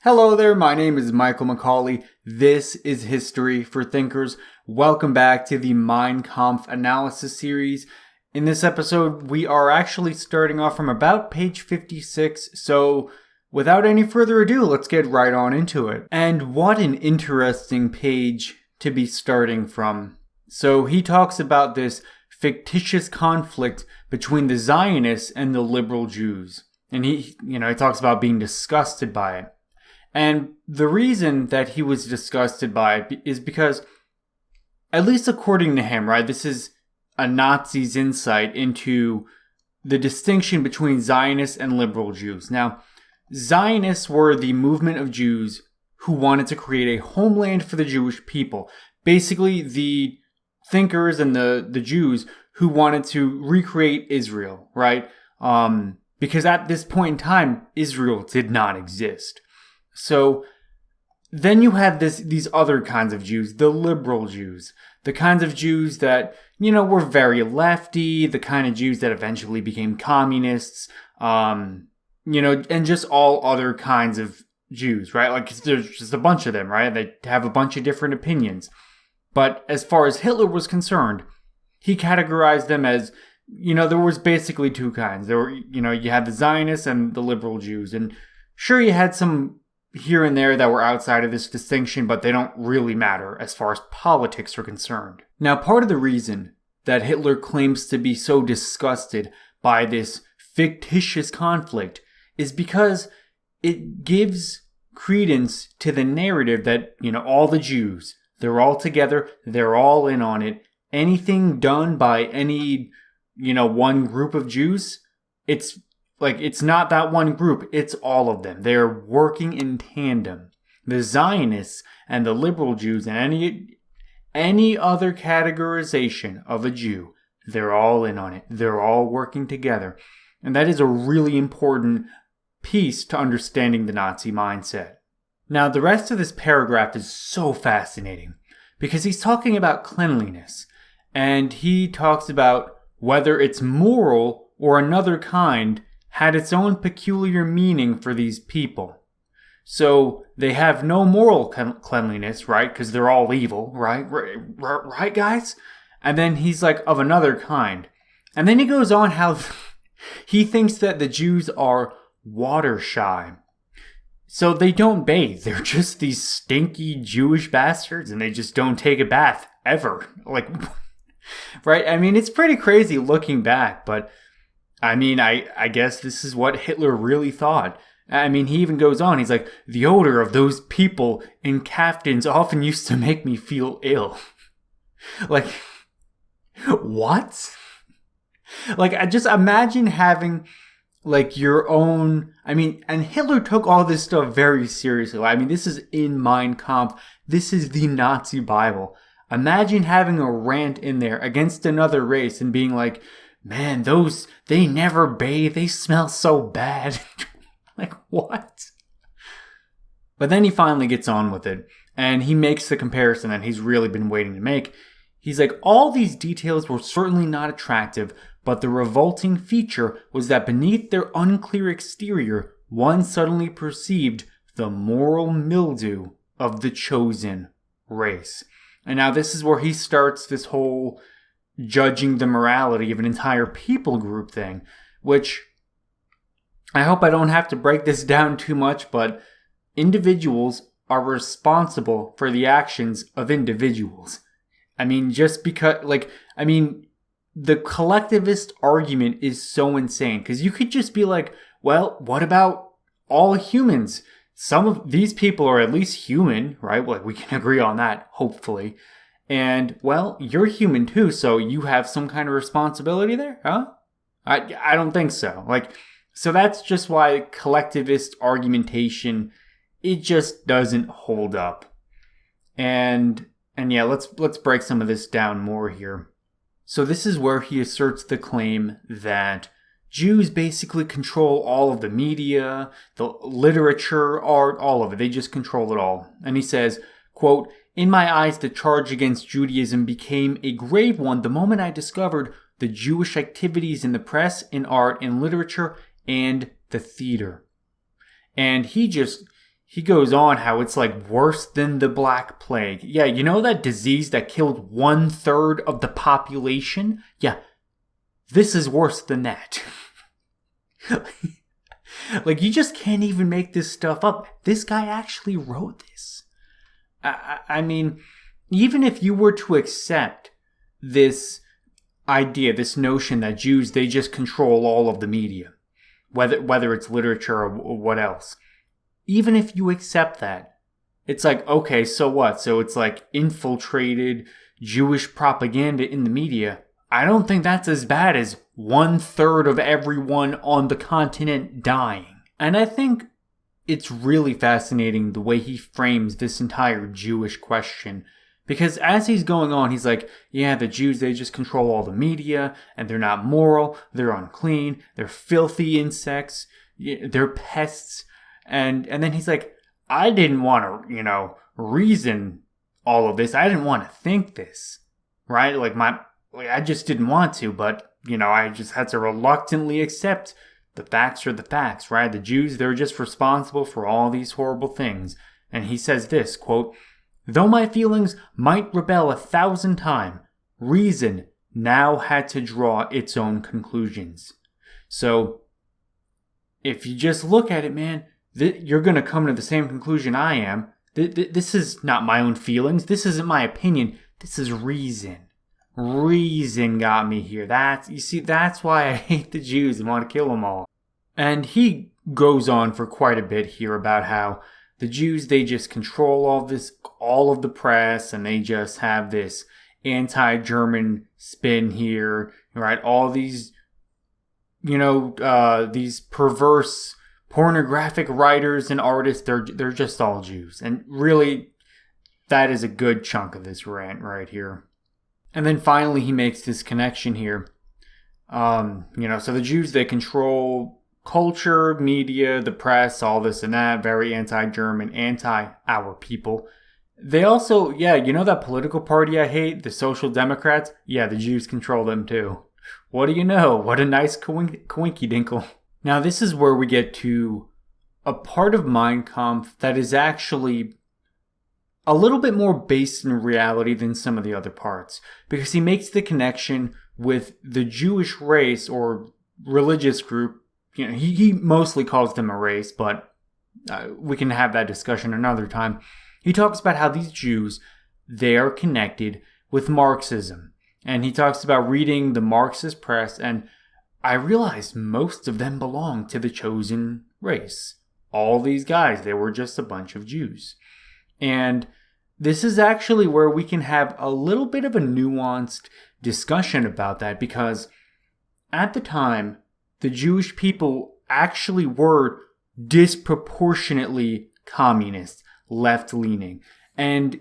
Hello there, my name is Michael McCauley. This is History for Thinkers. Welcome back to the Kampf analysis series. In this episode, we are actually starting off from about page 56, so without any further ado, let's get right on into it. And what an interesting page to be starting from. So he talks about this fictitious conflict between the Zionists and the liberal Jews. And he talks about being disgusted by it. And the reason that he was disgusted by it is because, at least according to him, right, this is a Nazi's insight into the distinction between Zionists and liberal Jews. Now, Zionists were the movement of Jews who wanted to create a homeland for the Jewish people. Basically, the thinkers and the Jews who wanted to recreate Israel, right? Because at this point in time, Israel did not exist. So then you have these other kinds of Jews, the liberal Jews, the kinds of Jews that, were very lefty, the kind of Jews that eventually became communists, and just all other kinds of Jews, right? Like there's just a bunch of them, right? They have a bunch of different opinions. But as far as Hitler was concerned, he categorized them as, there was basically two kinds. There were, you had the Zionists and the liberal Jews. And sure, you had some here and there that were outside of this distinction, but they don't really matter as far as politics are concerned. Now, part of the reason that Hitler claims to be so disgusted by this fictitious conflict is because it gives credence to the narrative that, all the Jews, they're all together, they're all in on it. Anything done by any, one group of Jews, it's not that one group, it's all of them. They're working in tandem. The Zionists and the liberal Jews and any other categorization of a Jew, they're all in on it. They're all working together. And that is a really important piece to understanding the Nazi mindset. Now, the rest of this paragraph is so fascinating because he's talking about cleanliness. And he talks about whether it's moral or another kind had its own peculiar meaning for these people. So they have no moral cleanliness, right? Because they're all evil, right? Right, guys? And then he's like, of another kind. And then he goes on how he thinks that the Jews are water shy. So they don't bathe. They're just these stinky Jewish bastards and they just don't take a bath ever. Right? I mean, it's pretty crazy looking back, but I guess this is what Hitler really thought. I mean, he even goes on. He's like, the odor of those people in caftans often used to make me feel ill. What? I just imagine having, your own... and Hitler took all this stuff very seriously. This is in Mein Kampf. This is the Nazi Bible. Imagine having a rant in there against another race and being like, man, they never bathe. They smell so bad. What? But then he finally gets on with it. And he makes the comparison that he's really been waiting to make. He's like, all these details were certainly not attractive, but the revolting feature was that beneath their unclear exterior, one suddenly perceived the moral mildew of the chosen race. And now this is where he starts this whole judging the morality of an entire people group thing, which I hope I don't have to break this down too much, but individuals are responsible for the actions of individuals. Just because, the collectivist argument is so insane, because you could just be like, well, what about all humans? Some of these people are at least human, right? We can agree on that, hopefully. And, well, you're human too, so you have some kind of responsibility there, huh? I don't think so. So that's just why collectivist argumentation, it just doesn't hold up. And yeah, let's break some of this down more here. So this is where he asserts the claim that Jews basically control all of the media, the literature, art, all of it. They just control it all. And he says, quote, "In my eyes, the charge against Judaism became a grave one the moment I discovered the Jewish activities in the press, in art, in literature, and the theater." And he he goes on how it's like worse than the Black Plague. Yeah, you know that disease that killed 1/3 of the population? Yeah, this is worse than that. Like, you just can't even make this stuff up. This guy actually wrote this. I mean, even if you were to accept this idea, this notion that Jews, they just control all of the media, whether it's literature or what else. Even if you accept that, it's like, okay, so what? So it's like infiltrated Jewish propaganda in the media. I don't think that's as bad as 1/3 of everyone on the continent dying. And I think it's really fascinating the way he frames this entire Jewish question. Because as he's going on, he's like, yeah, the Jews, they just control all the media, and they're not moral, they're unclean, they're filthy insects, they're pests. And then he's like, I didn't want to, reason all of this. I didn't want to think this, right? I just didn't want to, but, I just had to reluctantly accept the facts are the facts, right? The Jews, they're just responsible for all these horrible things. And he says this, quote, though my feelings might rebel 1,000 times, reason now had to draw its own conclusions. So, if you just look at it, man, you're going to come to the same conclusion I am. This is not my own feelings. This isn't my opinion. This is reason. Reason got me here. That's why I hate the Jews and want to kill them all. And he goes on for quite a bit here about how the Jews, they just control all of the press, and they just have this anti-German spin here, right? All these, these perverse pornographic writers and artists, they're just all Jews. And really, that is a good chunk of this rant right here. And then finally, he makes this connection here. So the Jews, they control culture, media, the press, all this and that, very anti-German, anti-our people. They also, that political party I hate, the Social Democrats? Yeah, the Jews control them too. What do you know? What a nice coinky-dinkle. Now, this is where we get to a part of Mein Kampf that is actually a little bit more based in reality than some of the other parts, because he makes the connection with the Jewish race or religious group. He mostly calls them a race, but we can have that discussion another time. He talks about how these Jews, they are connected with Marxism. And he talks about reading the Marxist press, and I realized most of them belong to the chosen race. All these guys, they were just a bunch of Jews. And this is actually where we can have a little bit of a nuanced discussion about that, because at the time, the Jewish people actually were disproportionately communist, left-leaning. And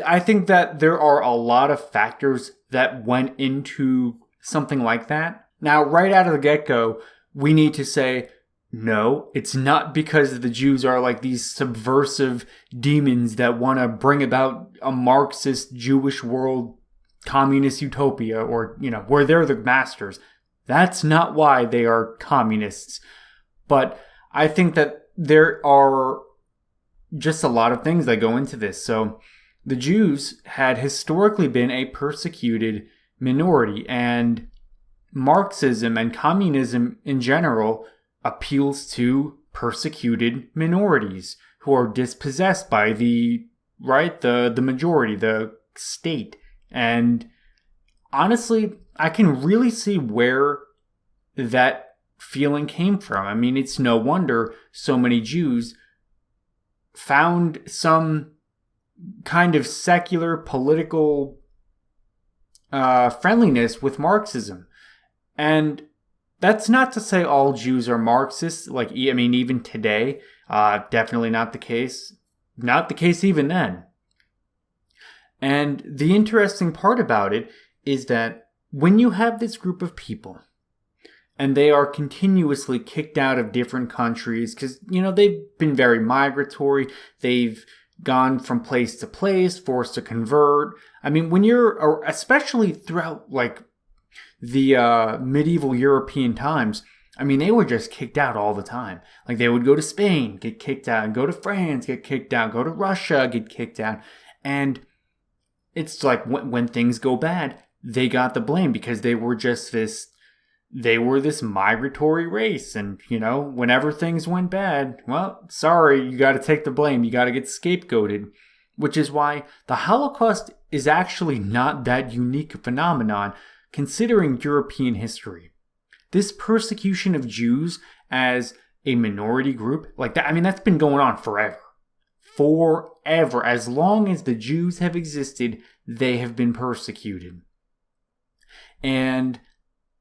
I think that there are a lot of factors that went into something like that. Now, right out of the get-go, we need to say, no, it's not because the Jews are like these subversive demons that want to bring about a Marxist Jewish world, communist utopia, or, where they're the masters. That's not why they are communists. But I think that there are just a lot of things that go into this. So the Jews had historically been a persecuted minority, and Marxism and communism in general appeals to persecuted minorities who are dispossessed by the majority, the state. And honestly, I can really see where that feeling came from. I mean, it's no wonder so many Jews found some kind of secular political friendliness with Marxism. And that's not to say all Jews are Marxists. Even today, definitely not the case. Not the case even then. And the interesting part about it is that when you have this group of people, and they are continuously kicked out of different countries, because, they've been very migratory, they've gone from place to place, forced to convert. I mean, when you're, especially throughout, the medieval European times, I mean, they were just kicked out all the time. Like, they would go to Spain, get kicked out, and go to France, get kicked out, go to Russia, get kicked out. And it's like when things go bad, they got the blame because they were this migratory race. And, whenever things went bad, well, sorry, you got to take the blame. You got to get scapegoated, which is why the Holocaust is actually not that unique a phenomenon considering European history. This persecution of Jews as a minority group, like that, I mean, that's been going on forever. Forever. As long as the Jews have existed, they have been persecuted. And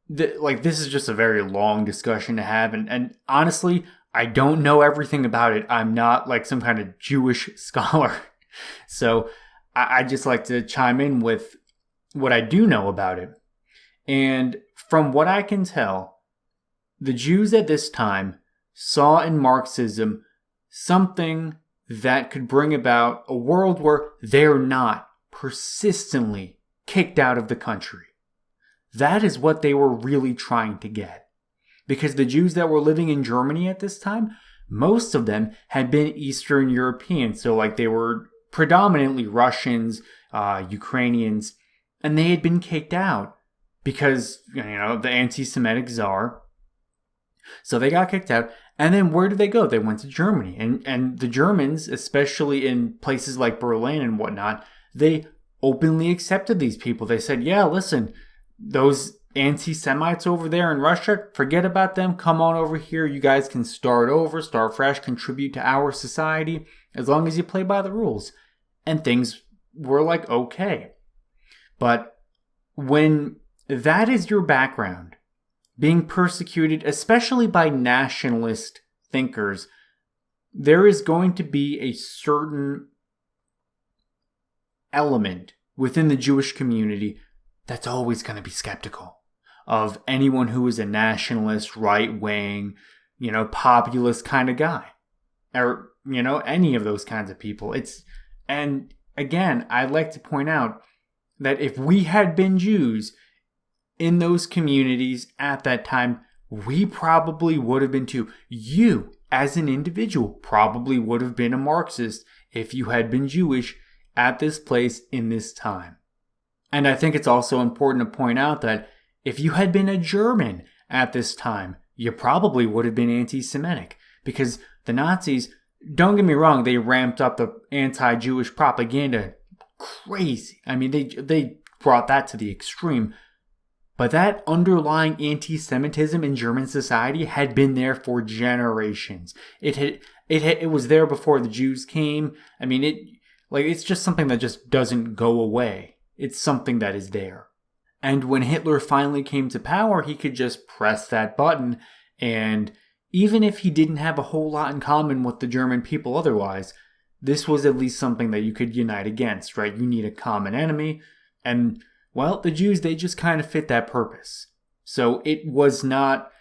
this is just a very long discussion to have. And honestly, I don't know everything about it. I'm not like some kind of Jewish scholar. So I just like to chime in with what I do know about it. And from what I can tell, the Jews at this time saw in Marxism something that could bring about a world where they're not persistently kicked out of the country. That is what they were really trying to get. Because the Jews that were living in Germany at this time, most of them had been Eastern European. So like they were predominantly Russians, Ukrainians, and they had been kicked out because, the anti-Semitic czar. So they got kicked out. And then where did they go? They went to Germany. And the Germans, especially in places like Berlin and whatnot, they openly accepted these people. They said, yeah, listen, those anti-Semites over there in Russia, forget about them. Come on over here. You guys can start over, start fresh, contribute to our society as long as you play by the rules. And things were like, okay. But when that is your background, being persecuted, especially by nationalist thinkers, there is going to be a certain element within the Jewish community that's always going to be skeptical of anyone who is a nationalist, right-wing, populist kind of guy. Or, any of those kinds of people. And again, I'd like to point out that if we had been Jews in those communities at that time, we probably would have been too. You, as an individual, probably would have been a Marxist if you had been Jewish at this place in this time. And I think it's also important to point out that if you had been a German at this time, you probably would have been anti-Semitic. Because the Nazis, don't get me wrong, they ramped up the anti-Jewish propaganda crazy. I mean, they brought that to the extreme. But that underlying anti-Semitism in German society had been there for generations. It was there before the Jews came. I mean, it's just something that just doesn't go away. It's something that is there. And when Hitler finally came to power, he could just press that button. And even if he didn't have a whole lot in common with the German people otherwise, this was at least something that you could unite against, right? You need a common enemy. And well, the Jews, they just kind of fit that purpose. So it was not,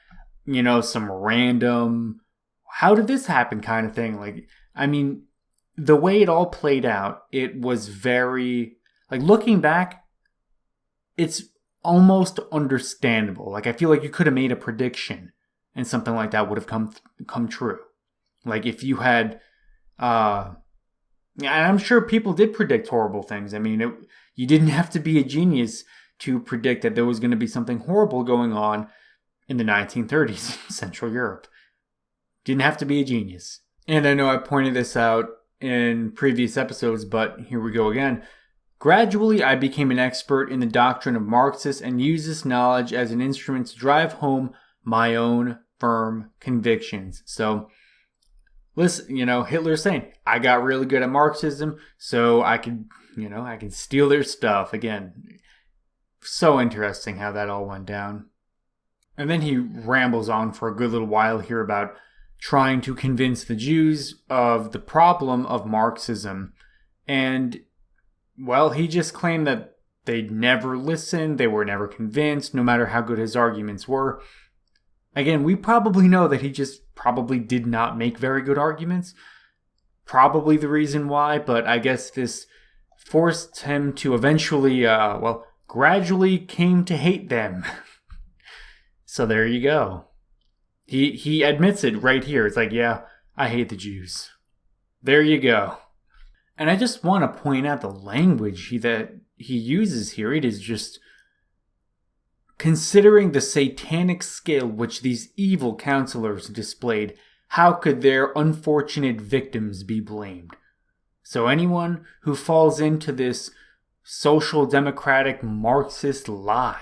some random, how did this happen kind of thing. The way it all played out, it was very, looking back, it's almost understandable. I feel like you could have made a prediction and something like that would have come true. If you had, and I'm sure people did predict horrible things. You didn't have to be a genius to predict that there was going to be something horrible going on in the 1930s in Central Europe. Didn't have to be a genius. And I know I pointed this out in previous episodes, but here we go again. Gradually, I became an expert in the doctrine of Marxists and used this knowledge as an instrument to drive home my own firm convictions. So, listen, Hitler's saying, I got really good at Marxism, so I could steal their stuff. Again, so interesting how that all went down. And then he rambles on for a good little while here about trying to convince the Jews of the problem of Marxism. And, well, he just claimed that they'd never listened, they were never convinced, no matter how good his arguments were. Again, we probably know that he just probably did not make very good arguments. Probably the reason why, but I guess this forced him to eventually, gradually came to hate them. So there you go. He admits it right here. It's like, yeah, I hate the Jews. There you go. And I just want to point out the language that he uses here. It is just, considering the satanic scale which these evil counselors displayed, how could their unfortunate victims be blamed? So anyone who falls into this social democratic Marxist lie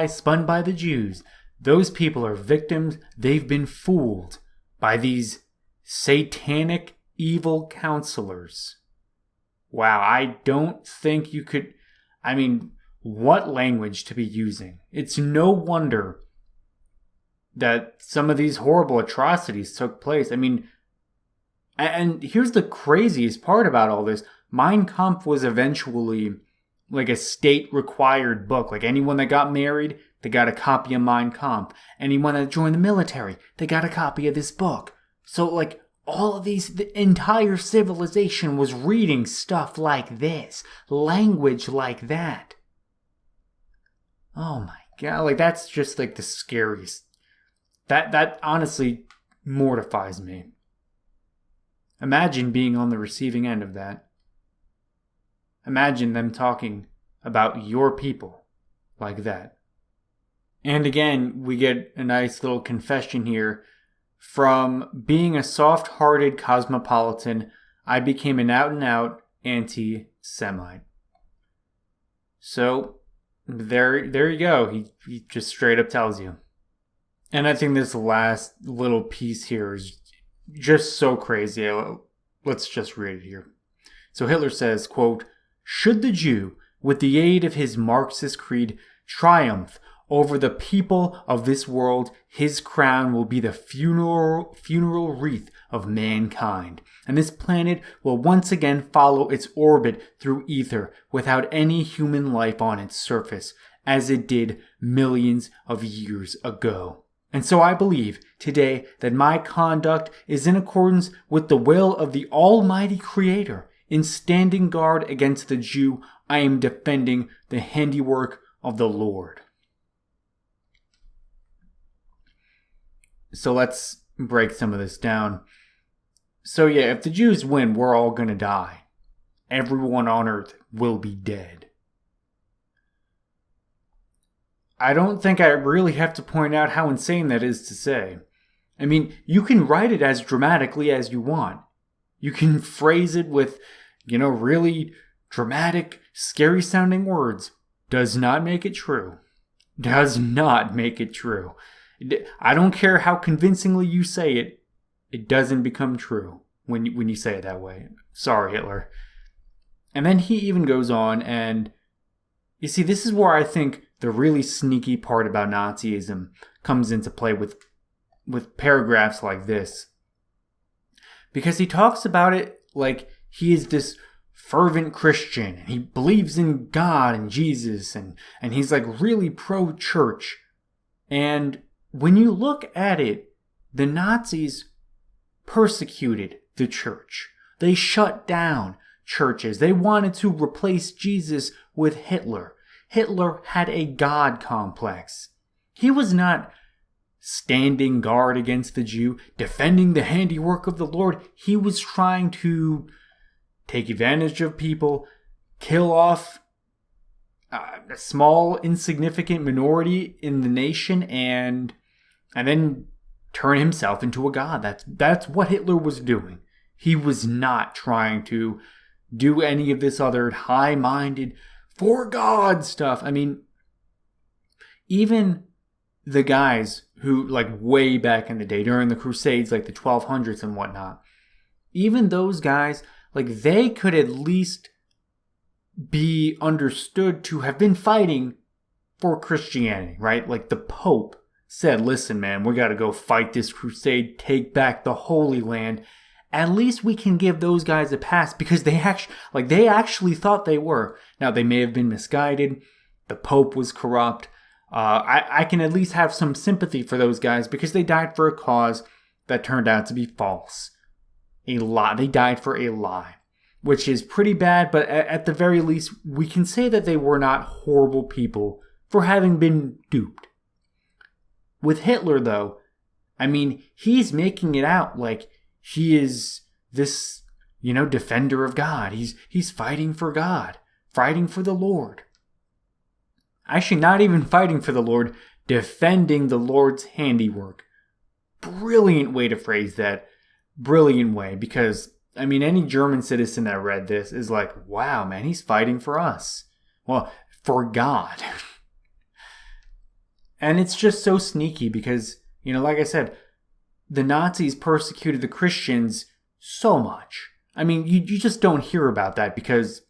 spun by the Jews, those people are victims. They've been fooled by these satanic evil counselors. Wow, I don't think you could... I mean, what language to be using? It's no wonder that some of these horrible atrocities took place. I mean, and here's the craziest part about all this. Mein Kampf was eventually like a state-required book. Like anyone that got married, they got a copy of Mein Kampf. Anyone that joined the military, they got a copy of this book. So like all of these, the entire civilization was reading stuff like this, language like that. Oh my God, like that's just like the scariest. That honestly mortifies me. Imagine being on the receiving end of that. Imagine them talking about your people like that. And again, we get a nice little confession here. From being a soft-hearted cosmopolitan, I became an out-and-out anti-Semite. So, there you go. He just straight up tells you. And I think this last little piece here is just so crazy. Let's just read it here. So Hitler says, quote, "Should the Jew, with the aid of his Marxist creed, triumph over the people of this world, his crown will be the funeral wreath of mankind, and this planet will once again follow its orbit through ether without any human life on its surface, as it did millions of years ago. And so I believe today that my conduct is in accordance with the will of the Almighty Creator. In standing guard against the Jew, I am defending the handiwork of the Lord." So let's break some of this down. So yeah, if the Jews win, we're all going to die. Everyone on earth will be dead. I don't think I really have to point out how insane that is to say. I mean, you can write it as dramatically as you want. You can phrase it with, really dramatic, scary sounding words. Does not make it true. Does not make it true. I don't care how convincingly you say it. It doesn't become true when you say it that way. Sorry, Hitler. And then he even goes on and, you see, this is where I think the really sneaky part about Nazism comes into play with paragraphs like this. Because he talks about it like he is this fervent Christian, and he believes in God and Jesus, and he's like really pro-church. And when you look at it, the Nazis persecuted the church. They shut down churches. They wanted to replace Jesus with Hitler. Hitler had a God complex. He was not standing guard against the Jew, defending the handiwork of the Lord. He was trying to take advantage of people, kill off a small, insignificant minority in the nation, and then turn himself into a god. That's what Hitler was doing. He was not trying to do any of this other high-minded, for God stuff. I mean, even the guys who, like, way back in the day, during the Crusades, like the 1200s and whatnot, even those guys, like, they could at least be understood to have been fighting for Christianity, right? Like, the Pope said, listen, man, we got to go fight this crusade, take back the Holy Land. At least we can give those guys a pass, because they actually thought they were. Now, they may have been misguided. The Pope was corrupt. I can at least have some sympathy for those guys, because they died for a cause that turned out to be false. A lie. They died for a lie, which is pretty bad, but at the very least, we can say that they were not horrible people for having been duped. With Hitler, though, I mean, he's making it out like he is this, defender of God. He's fighting for God, fighting for the Lord. Actually, not even fighting for the Lord, defending the Lord's handiwork. Brilliant way to phrase that. Brilliant way, because, any German citizen that read this is like, wow, man, he's fighting for us. Well, for God. And it's just so sneaky because, like I said, the Nazis persecuted the Christians so much. You just don't hear about that because,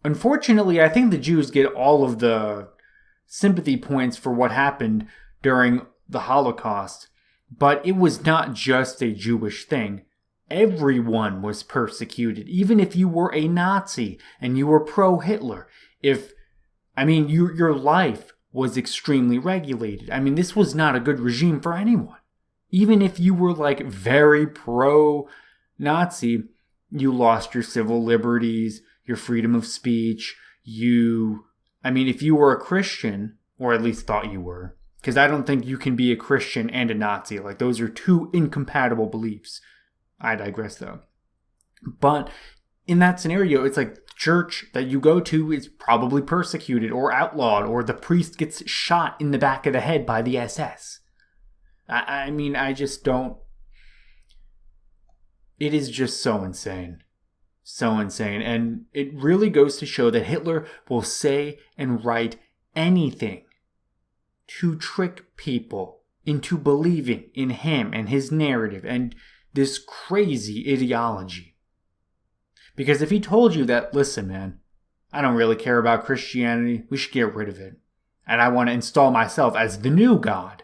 unfortunately, I think the Jews get all of the sympathy points for what happened during the Holocaust. But it was not just a Jewish thing. Everyone was persecuted, even if you were a Nazi and you were pro-Hitler. Your life was extremely regulated. This was not a good regime for anyone. Even if you were very pro-Nazi, you lost your civil liberties, your freedom of speech. If you were a Christian, or at least thought you were, because I don't think you can be a Christian and a Nazi. Those are two incompatible beliefs. I digress, though. But in that scenario, it's like the church that you go to is probably persecuted or outlawed, or the priest gets shot in the back of the head by the SS. I just don't... It is just so insane. So insane. And it really goes to show that Hitler will say and write anything to trick people into believing in him and his narrative and this crazy ideology. Because if he told you that, listen, man, I don't really care about Christianity, we should get rid of it, and I want to install myself as the new God.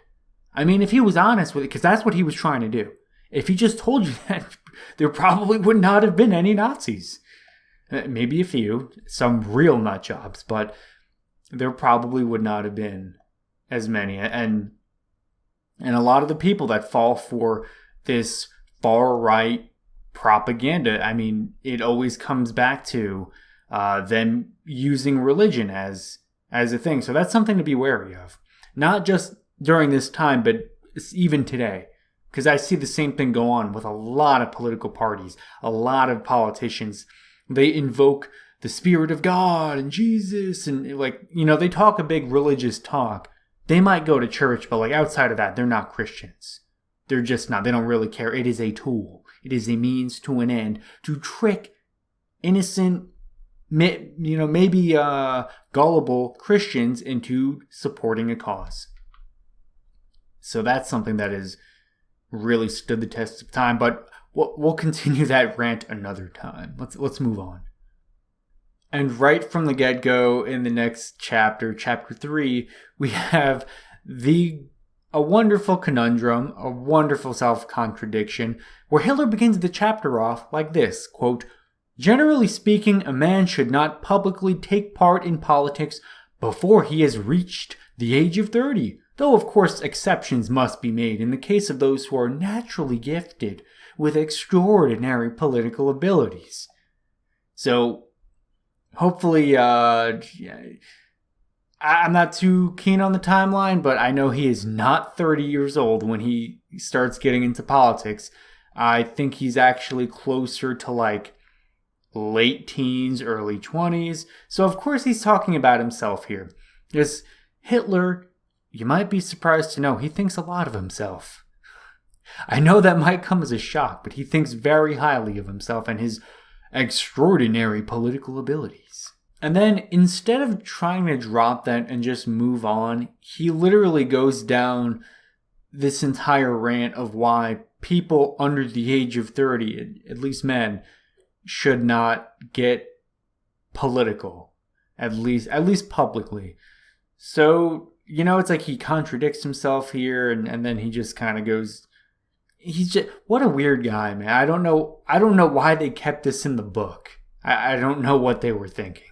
If he was honest with it, because that's what he was trying to do. If he just told you that, there probably would not have been any Nazis. Maybe a few, some real nut jobs, but there probably would not have been as many. And a lot of the people that fall for this far-right propaganda, it always comes back to them using religion as a thing. So that's something to be wary of. Not just during this time, but even today. Because I see the same thing go on with a lot of political parties, a lot of politicians. They invoke the Spirit of God and Jesus, and they talk a big religious talk. They might go to church, but outside of that, they're not Christians. They're just not. They don't really care. It is a tool. It is a means to an end to trick innocent, maybe gullible Christians into supporting a cause. So that's something that has really stood the test of time. But we'll continue that rant another time. Let's move on. And right from the get-go in the next chapter, chapter 3, we have a wonderful conundrum, a wonderful self-contradiction, where Hitler begins the chapter off like this, quote, "Generally speaking, a man should not publicly take part in politics before he has reached the age of 30, though of course exceptions must be made in the case of those who are naturally gifted with extraordinary political abilities." So, hopefully, I'm not too keen on the timeline, but I know he is not 30 years old when he starts getting into politics. I think he's actually closer to late teens, early 20s. So of course he's talking about himself here. Because Hitler, you might be surprised to know, he thinks a lot of himself. I know that might come as a shock, but he thinks very highly of himself and his extraordinary political abilities. And then instead of trying to drop that and just move on, he literally goes down this entire rant of why people under the age of 30, at least men, should not get political, at least publicly. So, it's like he contradicts himself here, and then he just kind of goes, what a weird guy, man. I don't know why they kept this in the book. I don't know what they were thinking.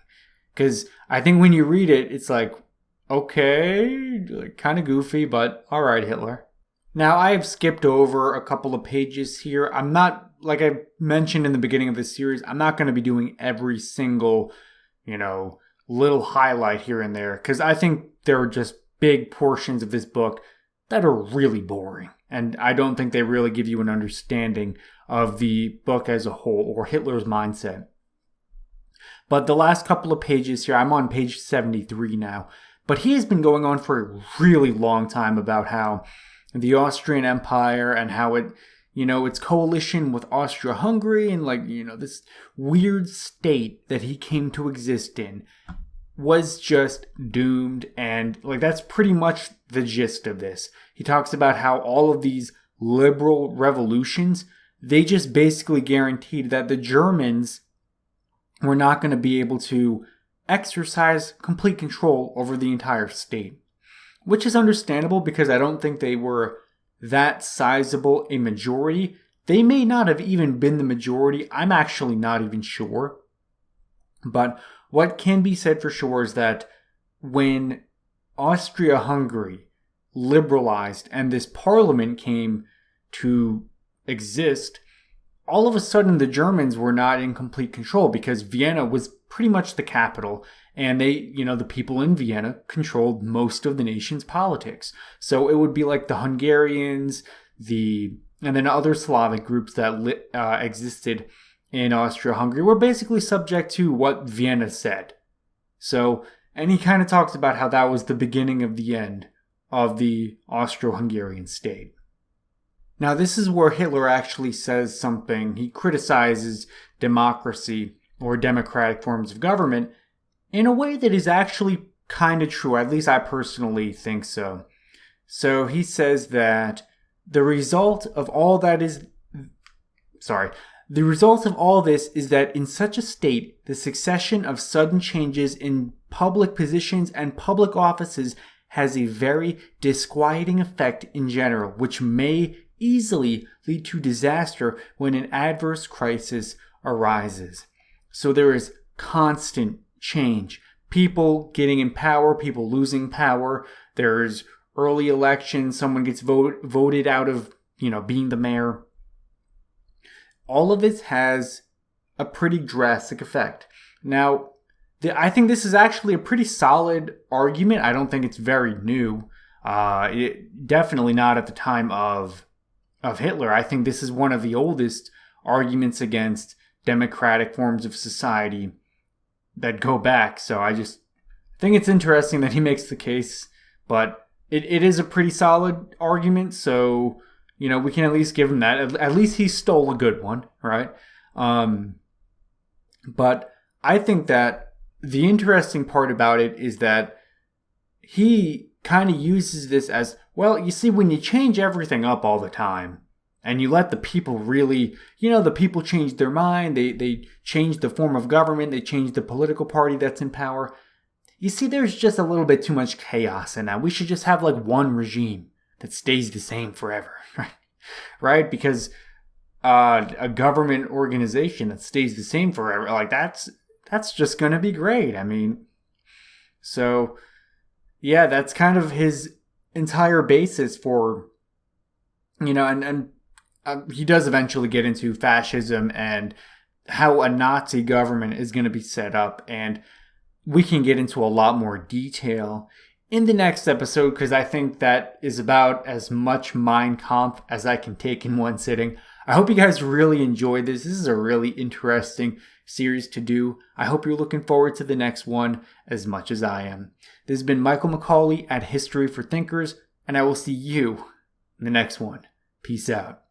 Because I think when you read it, it's like, okay, kind of goofy, but all right, Hitler. Now, I have skipped over a couple of pages here. I'm not, like I mentioned in the beginning of this series, I'm not going to be doing every single, little highlight here and there. Because I think there are just big portions of this book that are really boring. And I don't think they really give you an understanding of the book as a whole or Hitler's mindset. But the last couple of pages here, I'm on page 73 now, but he has been going on for a really long time about how the Austrian Empire and how it, its coalition with Austria-Hungary and this weird state that he came to exist in was just doomed. And that's pretty much the gist of this. He talks about how all of these liberal revolutions, they just basically guaranteed that the Germans were not going to be able to exercise complete control over the entire state. Which is understandable because I don't think they were that sizable a majority. They may not have even been the majority. I'm actually not even sure. But what can be said for sure is that when Austria-Hungary liberalized and this parliament came to exist, all of a sudden the Germans were not in complete control because Vienna was pretty much the capital, and they, the people in Vienna controlled most of the nation's politics. So it would be like the Hungarians, and then other Slavic groups that existed in Austria-Hungary were basically subject to what Vienna said. So, and he kind of talks about how that was the beginning of the end of the Austro-Hungarian state. Now, this is where Hitler actually says something. He criticizes democracy or democratic forms of government in a way that is actually kind of true. At least I personally think so. So he says that the result of all this is that in such a state, the succession of sudden changes in public positions and public offices has a very disquieting effect in general, which may easily lead to disaster when an adverse crisis arises. So there is constant change. People getting in power, people losing power. There's early elections, someone gets voted out of, being the mayor. All of this has a pretty drastic effect. Now, I think this is actually a pretty solid argument. I don't think it's very new. Definitely not at the time of Hitler. I think this is one of the oldest arguments against democratic forms of society that go back. So I just think it's interesting that he makes the case, but it is a pretty solid argument. So, we can at least give him that. At least he stole a good one, right? But I think that the interesting part about it is that he kind of uses this as, well, you see, when you change everything up all the time and you let the people really, the people change their mind, they change the form of government, they change the political party that's in power. You see, there's just a little bit too much chaos in that. We should just have one regime that stays the same forever, right? Because a government organization that stays the same forever, that's just going to be great. I mean, so yeah, that's kind of his entire basis for, and he does eventually get into fascism and how a Nazi government is going to be set up. And we can get into a lot more detail in the next episode because I think that is about as much Mein Kampf as I can take in one sitting. I hope you guys really enjoyed this. This is a really interesting series to do. I hope you're looking forward to the next one as much as I am. This has been Michael McCauley at History for Thinkers, and I will see you in the next one. Peace out.